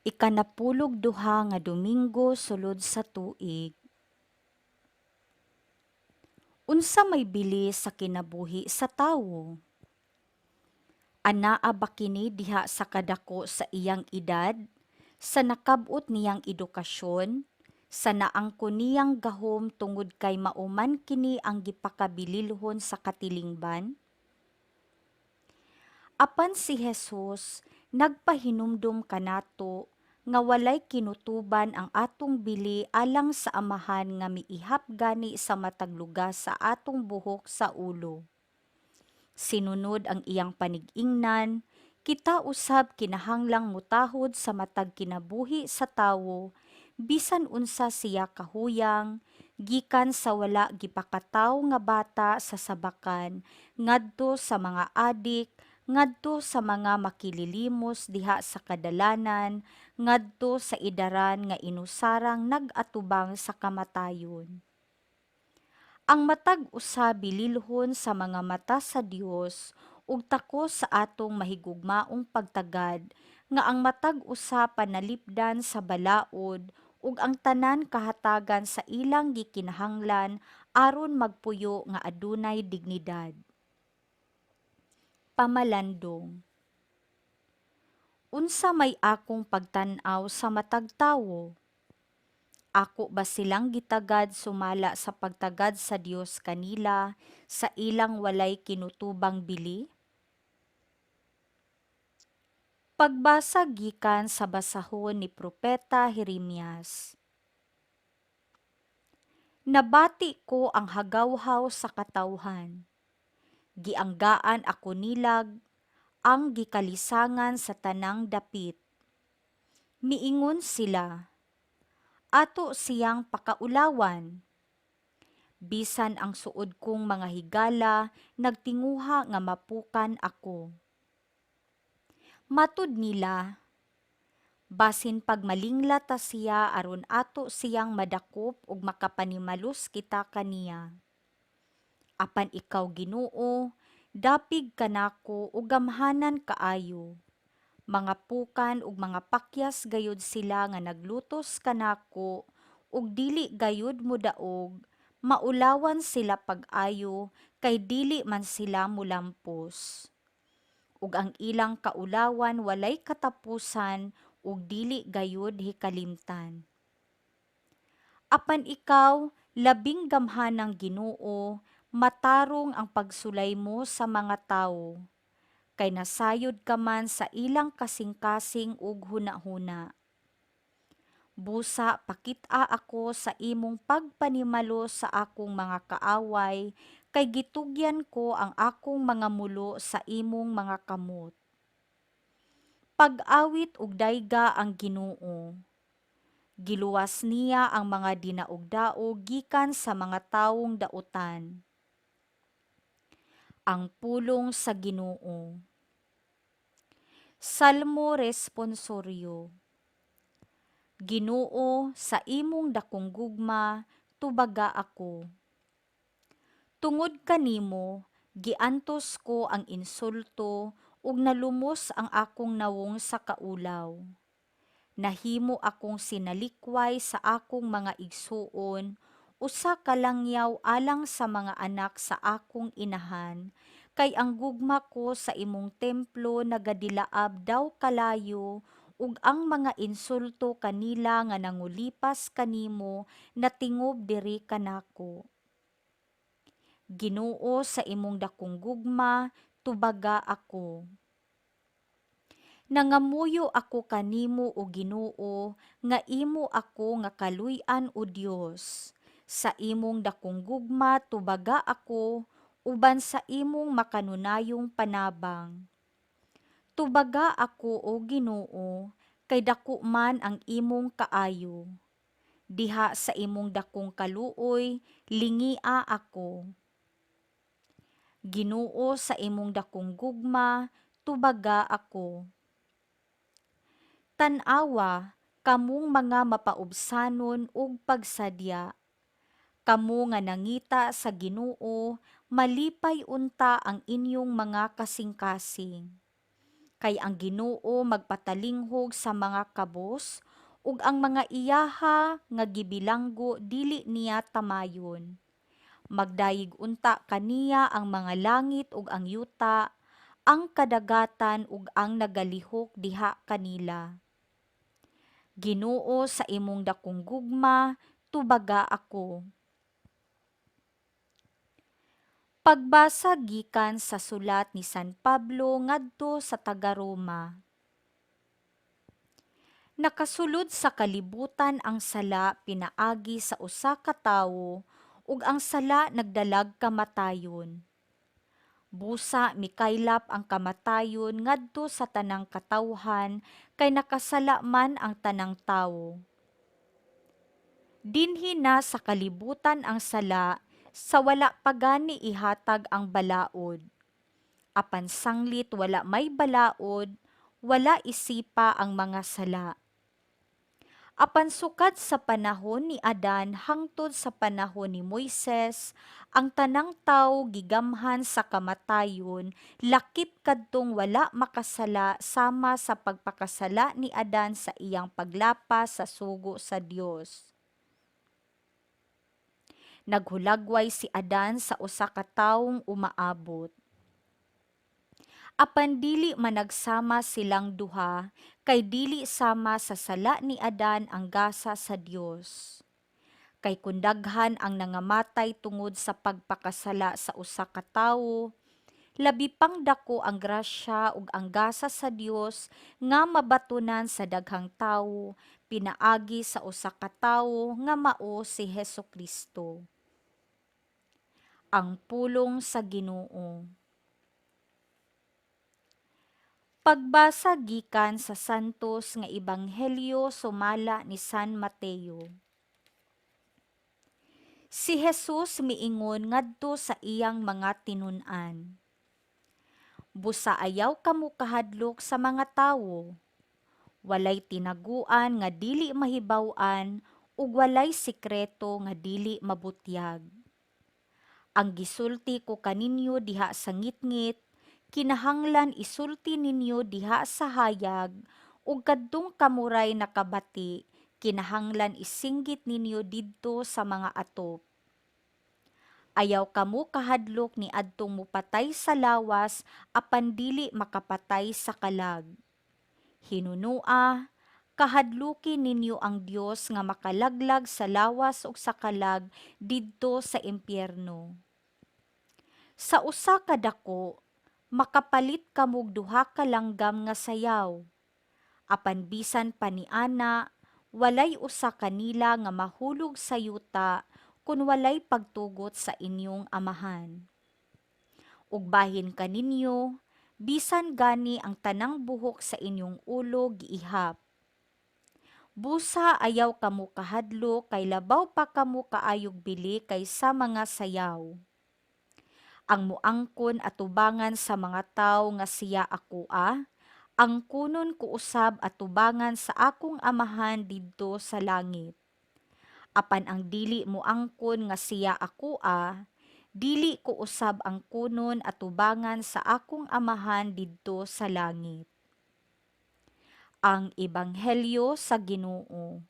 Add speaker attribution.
Speaker 1: Ikanapulog duha nga Domingo sulod sa tuig. Unsa may bilis sa kinabuhi sa tawo? Anaa ba kini diha sa kadako sa iyang edad, sa nakab-ot niyang edukasyon, sa naangko niyang gahom tungod kay mauman kini ang gipakabililhon sa katilingban? Apan si Jesus nagpahinumdom kanato nga walay kinutuban ang atong bili alang sa amahan nga miihap gani sa matag lugas sa atong buhok sa ulo. Sinunod ang iyang panig-ingnan, kita usab kinahanglang mutahod sa matag kinabuhi sa tawo, bisan unsa siya kahuyang, gikan sa wala gipakataw nga bata sa sabakan, ngadto sa mga adik, ngadto sa mga makililimos diha sa kadalanan, ngadto sa idaran nga inusarang nag-atubang sa kamatayon. Ang matag usa bililhon sa mga mata sa Dios ug takos sa atong mahigugmaong pagtagad nga ang matag usa panalipdan sa balaod ug ang tanan kahatagan sa ilang gikinahanglan aron magpuyo nga adunay dignidad. Pamalandong. Unsa may akong pagtan-aw sa matag tawo? Ako ba silang gitagad sumala sa pagtagad sa Dios kanila sa ilang walay kinutubang bili? Pagbasa gikan sa basahon ni Propeta Jeremias. Nabati ko ang hagawhaw sa katawhan. Gianggaan ako nilag ang gikalisangan sa tanang dapit. Miingon sila, ato siyang pakaulawan. Bisan ang suod kong mga higala, nagtinguha nga mapukan ako. Matud nila, basin pagmalingla ta siya aron ato siyang madakop ug makapanimalos kita kaniya. Apan ikaw Ginoo, dapig kanako ug gamhanan kaayo. Mga pukan ug mga pakyas gayud sila nga naglutos kanako ug dili gayud mo daog, maulawan sila pag-ayo kay dili man sila mulampos. Ug ang ilang kaulawan walay katapusan ug dili gayud hikalimtan. Apan ikaw, labing gamhanang Ginoo, matarong ang pagsulay mo sa mga tawo, kay nasayod ka man sa ilang kasing-kasing ug hunahuna. Busa pakit-a ako sa imong pagpanimalo sa akong mga kaaway, kay gitugyan ko ang akong mga mulo sa imong mga kamot. Pag-awit ug dayga ang Ginoo. Giluwas niya ang mga dinaog-daog gikan sa mga tawong dautan. Ang pulong sa Ginoo. Salmo responsoryo. Ginoo, sa imong dakong gugma, tubaga ako. Tungod kanimo, giantos ko ang insulto ug nalumos ang akong nawong sa kaulaw. Nahimo akong sinalikway sa akong mga igsuon, usa ka langyaw alang sa mga anak sa akong inahan, kay ang gugma ko sa imong templo nagadilaab daw kalayo, ug ang mga insulto kanila nga nangulipas kanimo natingob diri kanako. Ginoo, sa imong dakong gugma, tubaga ako. Nangamuyo ako kanimo o Ginoo, nga imo ako nga kaluy-an o Dios. Sa imong dakong gugma tubaga ako, uban sa imong makanunayong panabang. Tubaga ako o Ginoo, kay dako man ang imong kaayo. Diha sa imong dakong kaluoy, lingia ako. Ginoo, sa imong dakong gugma, tubaga ako. Tan-awa, kamong mga mapaubsanon ug pagsadya. Kamo nga nangita sa Ginoo, malipay unta ang inyong mga kasing-kasing. Kay ang Ginoo magpatalinghog sa mga kabos, ug ang mga iyaha nga gibilanggo dili niya tamayon. Magdayig unta kaniya ang mga langit ug ang yuta, ang kadagatan ug ang nagalihok diha kanila. Ginoo, sa imong dakong gugma, tubaga ako. Pagbasa gikan sa sulat ni San Pablo ngadto sa taga-Roma. Nakasulod sa kalibutan ang sala pinaagi sa usa ka tawo ug ang sala nagdalag kamatayon. Busa mikaylap ang kamatayon ngadto sa tanang katawhan kay nakasala man ang tanang tawo. Dinhi na sa kalibutan ang sala sa wala pa gani ihatag ang balaod. Apan sanglit wala may balaod, wala isipa ang mga sala. Apan sukad sa panahon ni Adan hangtod sa panahon ni Moises, ang tanang tawo gigamhan sa kamatayon, lakip kadtong wala makasala sama sa pagpakasala ni Adan sa iyang paglapas sa sugo sa Dios. Naghulagway si Adan sa usa ka tawong umaabot. Apan dili managsama silang duha, kay dili sama sa sala ni Adan ang gasa sa Dios. Kay kundaghan ang nangamatay tungod sa pagpakasala sa usa ka tawo, labi pang dako ang grasya ug ang gasa sa Dios nga mabatunan sa daghang tawo pinaagi sa usa ka tawo nga mao si Hesukristo. Ang pulong sa Ginoo. Pagbasa gikan sa Santos nga Ebanghelyo sumala ni San Mateo. Si Jesus miingon ngadto sa iyang mga tinun-an. Busa ayaw kamo kahadlok sa mga tawo. Walay tinaguan nga dili mahibaw-an ug walay sikreto nga dili mabutyag. Ang gisulti ko kaninyo diha sa ngitngit, kinahanglan isulti ninyo diha sa hayag, ug kadtong kamuray nakabati, kinahanglan isinggit ninyo didto sa mga atop. Ayaw kamo kahadlok ni adtong mupatay sa lawas apan dili makapatay sa kalag. Hinunua, kahadluki ninyo ang Dios nga makalaglag sa lawas ug sa kalag didto sa impyerno. Sa usa ka dako, makapalit kamog duha ka langgam nga sayaw. Apan bisan pa niana, walay usa kanila nga mahulog sa yuta kun walay pagtugot sa inyong amahan. Ug bahin kaninyo, bisan gani ang tanang buhok sa inyong ulo giihap. Busa ayaw kamo kahadlo kay labaw pa kamo kaayog bili kaysa mga sayaw. Ang muangkon atubangan sa mga tawo nga siya akoa, ang kunon ko usab atubangan sa akong amahan didto sa langit. Apan ang dili muangkon nga siya akoa, dili ko usab ang kunon atubangan sa akong amahan didto sa langit. Ang Ebanghelyo sa Ginoo.